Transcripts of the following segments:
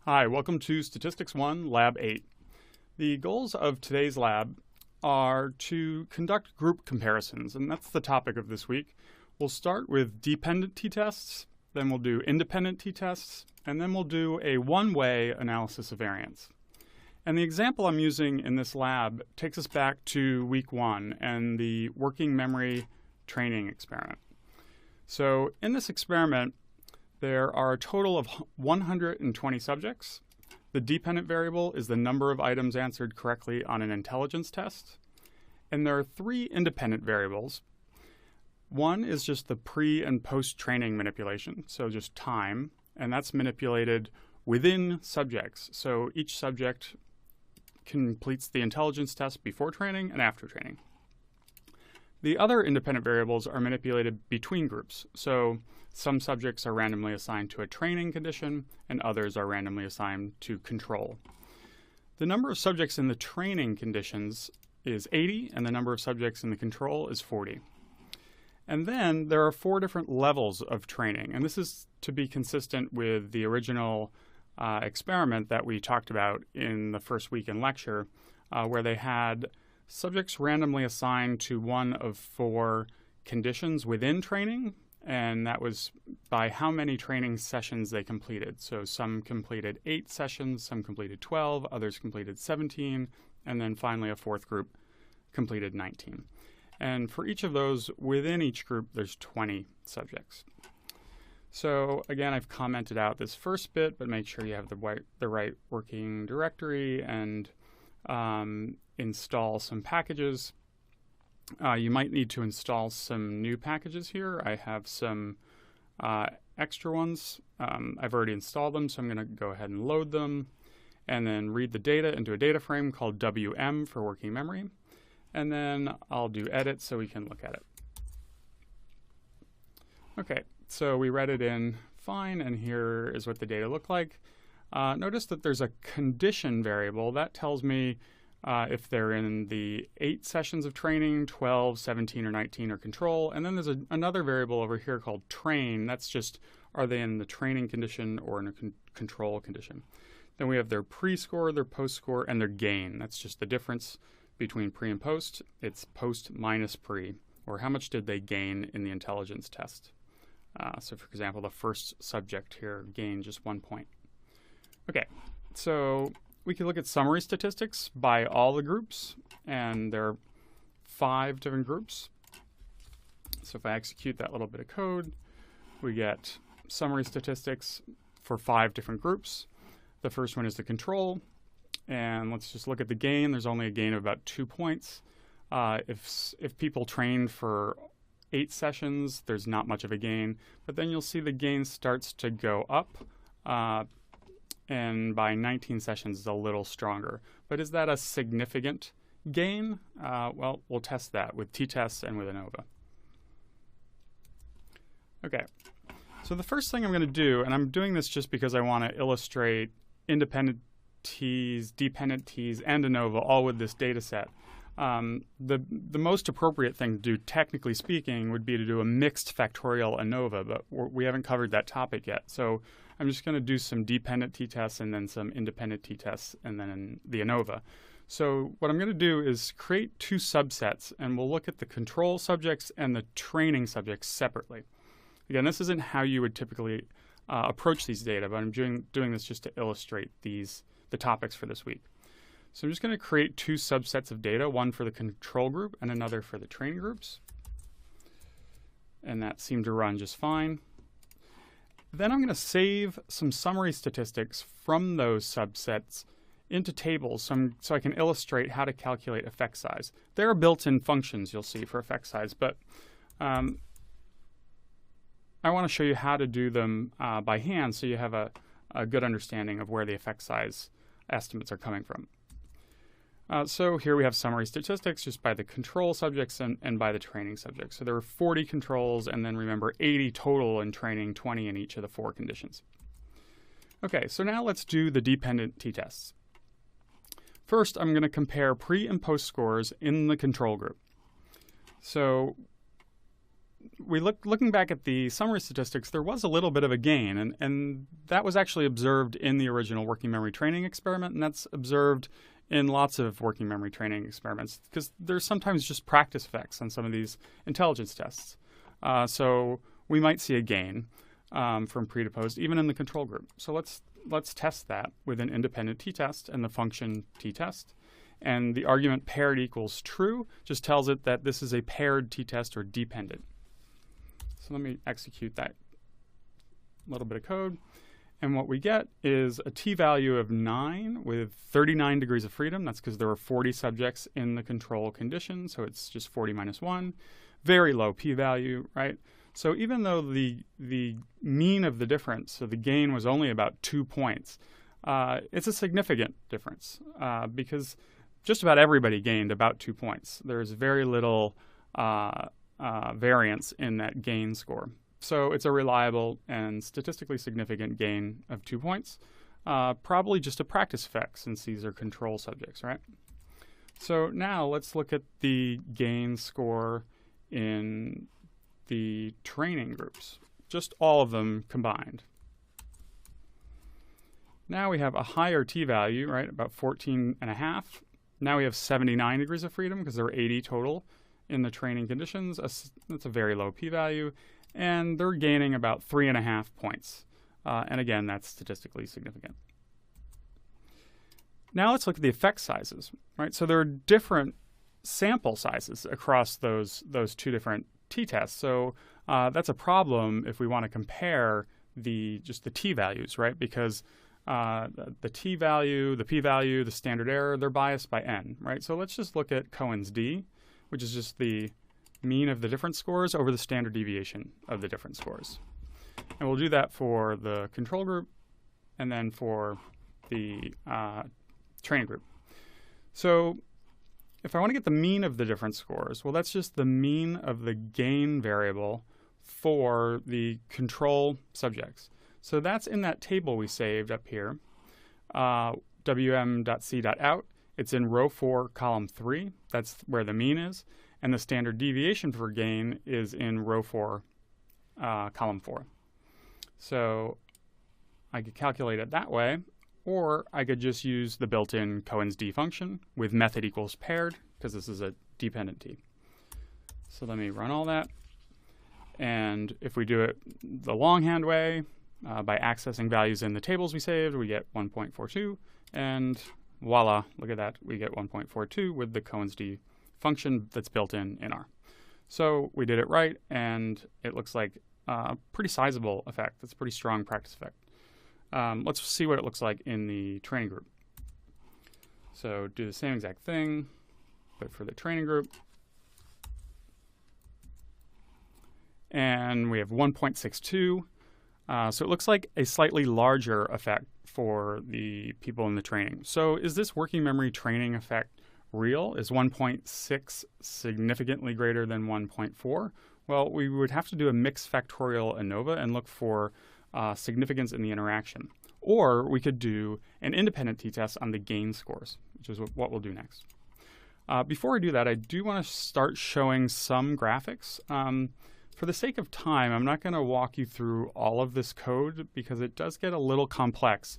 Hi, welcome to Statistics 1, Lab 8. The goals of today's lab are to conduct group comparisons, and that's the topic of this week. We'll start with dependent t-tests, then we'll do independent t-tests, and then we'll do a one-way analysis of variance. And the example I'm using in this lab takes us back to week 1 and the working memory training experiment. So in this experiment, there are a total of 120 subjects. The dependent variable is the number of items answered correctly on an intelligence test. And there are 3 independent variables. One is just the pre- and post-training manipulation, so just time, and that's manipulated within subjects. So each subject completes the intelligence test before training and after training. The other independent variables are manipulated between groups. So some subjects are randomly assigned to a training condition and others are randomly assigned to control. The number of subjects in the training conditions is 80 and the number of subjects in the control is 40. And then there are 4 different levels of training, and this is to be consistent with the original experiment that we talked about in the first week in lecture, where they had subjects randomly assigned to one of 4 conditions within training, and that was by how many training sessions they completed. So some completed 8 sessions, some completed 12, others completed 17, and then finally a 4th group completed 19. And for each of those, within each group, there's 20 subjects. So again, I've commented out this first bit, but make sure you have the right working directory and install some packages. You might need to install some new packages here. I have some extra ones. I've already installed them, so I'm going to go ahead and load them and then read the data into a data frame called WM for working memory. And then I'll do edit so we can look at it. Okay, so we read it in fine, and here is what the data look like. Notice that there's a condition variable that tells me if they're in the 8 sessions of training, 12, 17, or 19 or control. And then there's another variable over here called train. That's just, are they in the training condition or in a control condition? Then we have their pre-score, their post-score, and their gain. That's just the difference between pre and post. It's post minus pre, or how much did they gain in the intelligence test. So for example, the first subject here gained just 1 point. Okay, so we can look at summary statistics by all the groups, and there are 5 different groups. So if I execute that little bit of code, we get summary statistics for 5 different groups. The first one is the control, and let's just look at the gain. There's only a gain of about 2 points. If people trained for 8 sessions, there's not much of a gain, but then you'll see the gain starts to go up. And by 19 sessions is a little stronger. But is that a significant gain? Well, we'll test that with t-tests and with ANOVA. Okay, so the first thing I'm going to do, and I'm doing this just because I want to illustrate independent t's, dependent t's, and ANOVA all with this data set. The most appropriate thing to do, technically speaking, would be to do a mixed factorial ANOVA, but we haven't covered that topic yet. So I'm just going to do some dependent t-tests and then some independent t-tests and then the ANOVA. So what I'm going to do is create 2 subsets, and we'll look at the control subjects and the training subjects separately. Again, this isn't how you would typically approach these data, but I'm doing this just to illustrate the topics for this week. So I'm just going to create 2 subsets of data, one for the control group and another for the training groups. And that seemed to run just fine. Then I'm going to save some summary statistics from those subsets into tables so I can illustrate how to calculate effect size. There are built-in functions you'll see for effect size, but I want to show you how to do them by hand so you have a good understanding of where the effect size estimates are coming from. So here we have summary statistics just by the control subjects and by the training subjects. So there were 40 controls, and then remember 80 total in training, 20 in each of the 4 conditions. Okay, so now let's do the dependent t-tests. First, I'm going to compare pre and post scores in the control group. So looking back at the summary statistics, there was a little bit of a gain, and that was actually observed in the original working memory training experiment, and that's observed in lots of working memory training experiments because there's sometimes just practice effects on some of these intelligence tests. So we might see a gain from pre to post even in the control group. So let's test that with an independent t-test and the function t-test. And the argument paired equals true just tells it that this is a paired t-test or dependent. So let me execute that little bit of code. And what we get is a t-value of 9 with 39 degrees of freedom. That's because there were 40 subjects in the control condition, so it's just 40 minus 1. Very low p-value, right? So even though the mean of the difference, so the gain was only about 2 points, it's a significant difference because just about everybody gained about 2 points. There's very little variance in that gain score. So it's a reliable and statistically significant gain of 2 points, probably just a practice effect since these are control subjects, right? So now let's look at the gain score in the training groups, just all of them combined. Now we have a higher t-value, right, about 14.5. Now we have 79 degrees of freedom because there were 80 total in the training conditions. That's a very low p-value. And they're gaining about 3.5 points. And again, that's statistically significant. Now let's look at the effect sizes, right? So there are different sample sizes across those two different t-tests. So that's a problem if we want to compare just the t-values, right? Because the t-value, the p-value, the standard error, they're biased by n, right? So let's just look at Cohen's d, which is just the mean of the different scores over the standard deviation of the different scores. And we'll do that for the control group and then for the training group. So if I want to get the mean of the different scores, well, that's just the mean of the gain variable for the control subjects. So that's in that table we saved up here, wm.c.out. It's in row 4, column 3. That's where the mean is. And the standard deviation for gain is in row 4, column 4. So I could calculate it that way, or I could just use the built-in Cohen's d function with method equals paired, because this is a dependent t. So let me run all that. And if we do it the longhand way, by accessing values in the tables we saved, we get 1.42. And voila, look at that. We get 1.42 with the Cohen's d function that's built in R. So we did it right, and it looks like a pretty sizable effect. That's a pretty strong practice effect. Let's see what it looks like in the training group. So do the same exact thing, but for the training group. And we have 1.62. So it looks like a slightly larger effect for the people in the training. So is this working memory training effect real? Is 1.6 significantly greater than 1.4? Well, we would have to do a mixed factorial ANOVA and look for significance in the interaction. Or we could do an independent t-test on the gain scores, which is what we'll do next. Before I do that, I do want to start showing some graphics. For the sake of time, I'm not going to walk you through all of this code because it does get a little complex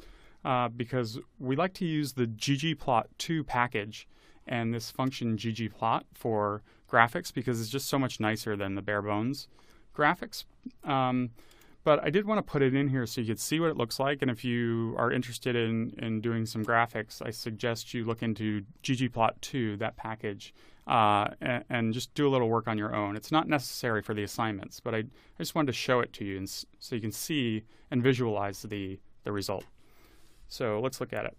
because we like to use the ggplot2 package and this function ggplot for graphics because it's just so much nicer than the bare bones graphics. But I did want to put it in here so you could see what it looks like. And if you are interested in doing some graphics, I suggest you look into ggplot2, that package, and just do a little work on your own. It's not necessary for the assignments, but I just wanted to show it to you so you can see and visualize the result. So let's look at it.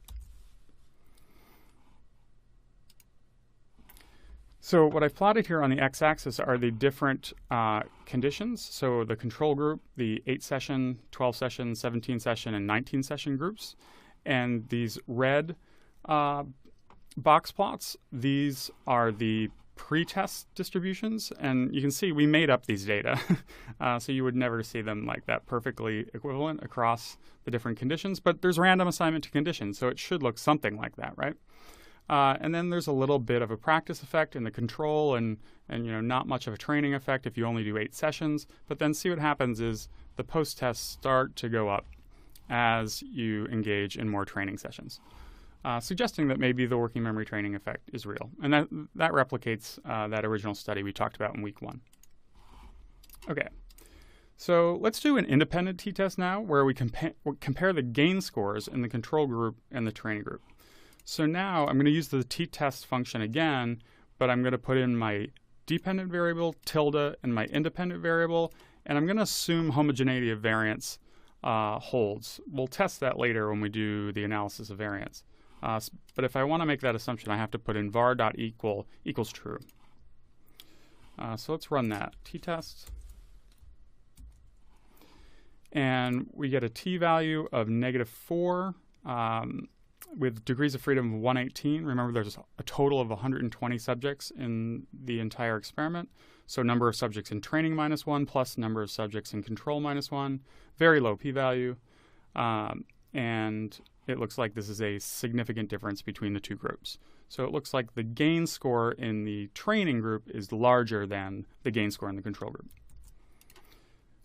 So what I've plotted here on the x-axis are the different conditions. So the control group, the 8-session, 12-session, 17-session, and 19-session groups. And these red box plots, these are the pre-test distributions. And you can see we made up these data. So you would never see them like that perfectly equivalent across the different conditions. But there's random assignment to conditions, so it should look something like that, right? And then there's a little bit of a practice effect in the control and not much of a training effect if you only do 8 sessions. But then see what happens is the post-tests start to go up as you engage in more training sessions, suggesting that maybe the working memory training effect is real. And that replicates that original study we talked about in week 1. Okay, so let's do an independent t-test now where we compare the gain scores in the control group and the training group. So now I'm going to use the t-test function again, but I'm going to put in my dependent variable, tilde, and my independent variable, and I'm going to assume homogeneity of variance holds. We'll test that later when we do the analysis of variance. But if I want to make that assumption, I have to put in var.equal equals true. So let's run that t-test. And we get a t-value of -4 with degrees of freedom of 118. Remember, there's a total of 120 subjects in the entire experiment. So number of subjects in training -1 plus number of subjects in control -1. Very low p-value. And it looks like this is a significant difference between the two groups. So it looks like the gain score in the training group is larger than the gain score in the control group.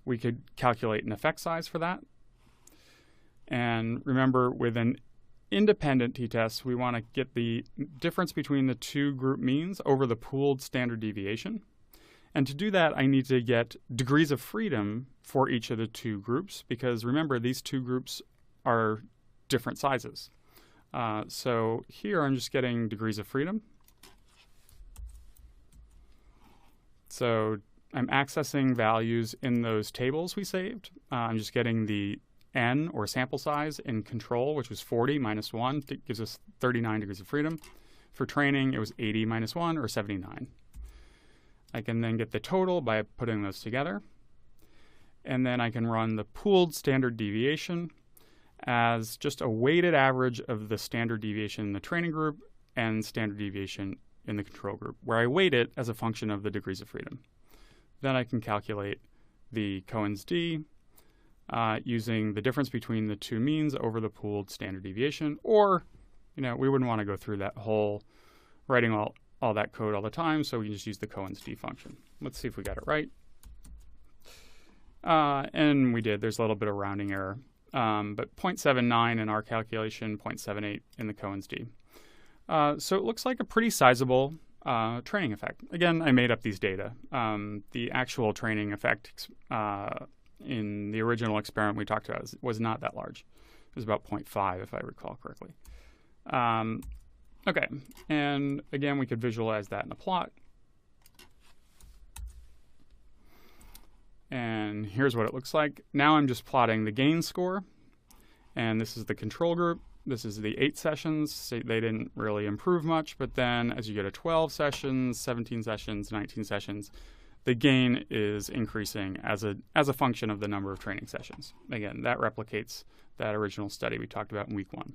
We could calculate an effect size for that. And remember, with an independent t-test, we want to get the difference between the two group means over the pooled standard deviation. And to do that, I need to get degrees of freedom for each of the two groups, because remember, these two groups are different sizes. So here I'm just getting degrees of freedom. So I'm accessing values in those tables we saved. I'm just getting the n, or sample size, in control, which was 40 minus 1. It gives us 39 degrees of freedom. For training, it was 80 minus 1, or 79. I can then get the total by putting those together. And then I can run the pooled standard deviation as just a weighted average of the standard deviation in the training group and standard deviation in the control group, where I weight it as a function of the degrees of freedom. Then I can calculate the Cohen's d using the difference between the two means over the pooled standard deviation, or we wouldn't want to go through that whole writing all that code all the time, so we can just use the Cohen's d function. Let's see if we got it right. And we did. There's a little bit of rounding error, but 0.79 in our calculation, 0.78 in the Cohen's d. So it looks like a pretty sizable training effect. Again, I made up these data. The actual training effect in the original experiment we talked about was not that large. It was about 0.5 if I recall correctly. Okay, and again, we could visualize that in a plot. And here's what it looks like. Now I'm just plotting the gain score, and this is the control group. This is the 8 sessions. So they didn't really improve much, but then as you go to 12 sessions, 17 sessions, 19 sessions, the gain is increasing as a function of the number of training sessions. Again, that replicates that original study we talked about in week 1.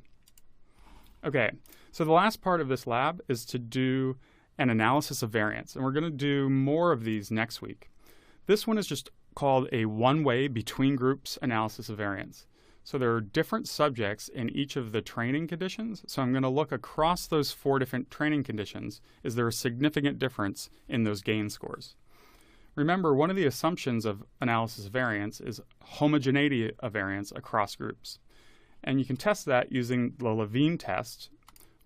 Okay, so the last part of this lab is to do an analysis of variance, and we're going to do more of these next week. This one is just called a one-way between groups analysis of variance. So there are different subjects in each of the training conditions. So I'm going to look across those 4 different training conditions. Is there a significant difference in those gain scores? Remember, one of the assumptions of analysis of variance is homogeneity of variance across groups. And you can test that using the Levene test,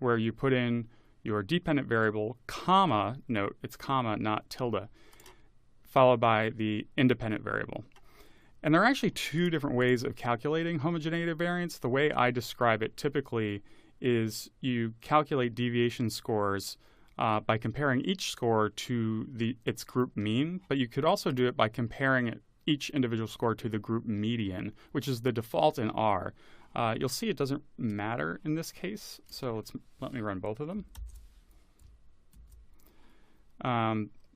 where you put in your dependent variable, comma, note, it's comma, not tilde, followed by the independent variable. And there are actually 2 different ways of calculating homogeneity of variance. The way I describe it typically is you calculate deviation scores by comparing each score to its group mean, but you could also do it by comparing each individual score to the group median, which is the default in R. You'll see it doesn't matter in this case, so let me run both of them.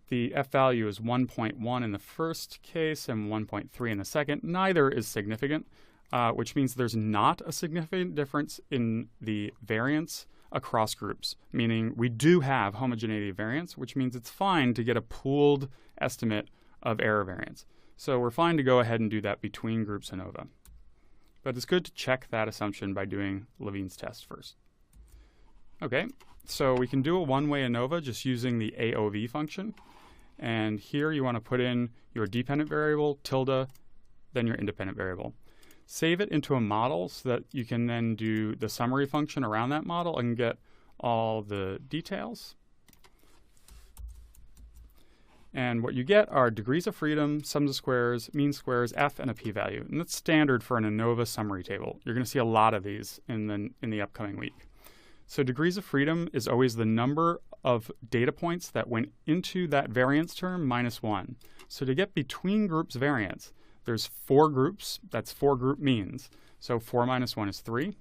The F value is 1.1 in the first case and 1.3 in the second. Neither is significant, which means there's not a significant difference in the variance across groups, meaning we do have homogeneity of variance, which means it's fine to get a pooled estimate of error variance. So we're fine to go ahead and do that between groups ANOVA. But it's good to check that assumption by doing Levene's test first. Okay, so we can do a one-way ANOVA just using the AOV function. And here you want to put in your dependent variable, tilde, then your independent variable. Save it into a model so that you can then do the summary function around that model and get all the details. And what you get are degrees of freedom, sums of squares, mean squares, F, and a p-value. And that's standard for an ANOVA summary table. You're going to see a lot of these in the upcoming week. So degrees of freedom is always the number of data points that went into that variance term minus 1. So to get between groups variance, there's 4 groups. That's 4 group means. So 4 minus 1 is 3.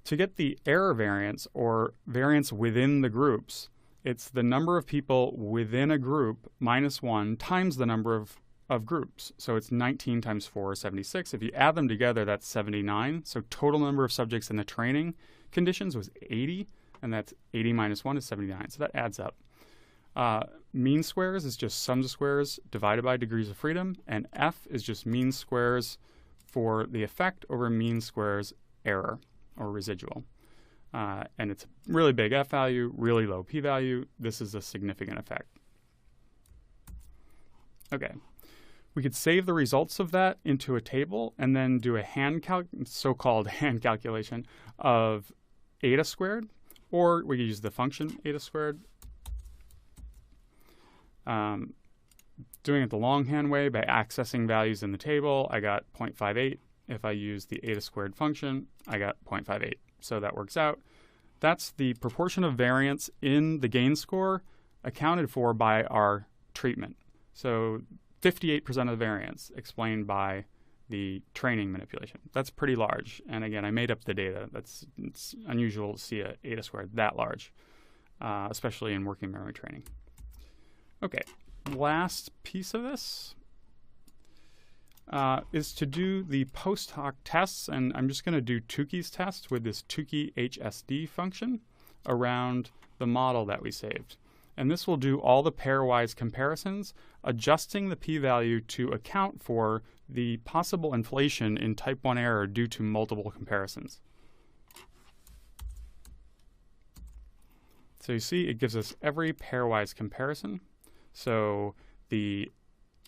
To get the error variance, or variance within the groups, it's the number of people within a group minus 1 times the number of groups. So it's 19 times 4 is 76. If you add them together, that's 79. So total number of subjects in the training conditions was 80, and that's 80 minus 1 is 79. So that adds up. Mean squares is just sums of squares divided by degrees of freedom, and F is just mean squares for the effect over mean squares error or residual. And it's a really big F value, really low P value. This is a significant effect. Okay, we could save the results of that into a table and then do a so-called hand calculation of eta squared, or we could use the function eta squared. Doing it the longhand way by accessing values in the table, I got 0.58. If I use the eta squared function, I got 0.58. So that works out. That's the proportion of variance in the gain score accounted for by our treatment. So 58% of the variance explained by the training manipulation. That's pretty large. And again, I made up the data. It's unusual to see a eta squared that large, especially in working memory training. Okay, last piece of this is to do the post hoc tests, and I'm just going to do Tukey's test with this Tukey HSD function around the model that we saved. And this will do all the pairwise comparisons, adjusting the p-value to account for the possible inflation in type 1 error due to multiple comparisons. So you see it gives us every pairwise comparison. So the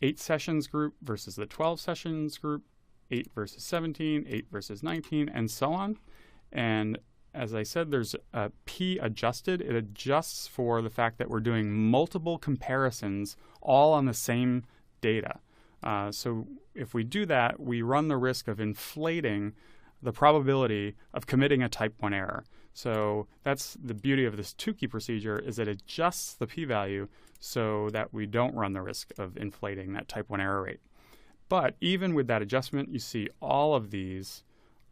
8 sessions group versus the 12 sessions group, 8 versus 17, 8 versus 19, and so on. And as I said, there's a P adjusted. It adjusts for the fact that we're doing multiple comparisons all on the same data. So if we do that, we run the risk of inflating the probability of committing a type 1 error. So that's the beauty of this Tukey procedure, is it adjusts the p-value so that we don't run the risk of inflating that type 1 error rate. But even with that adjustment, you see all of these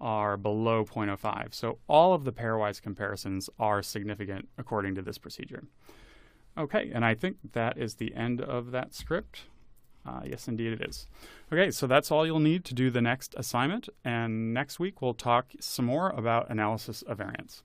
are below 0.05. So all of the pairwise comparisons are significant according to this procedure. Okay, and I think that is the end of that script. Yes, indeed it is. Okay, so that's all you'll need to do the next assignment. And next week, we'll talk some more about analysis of variance.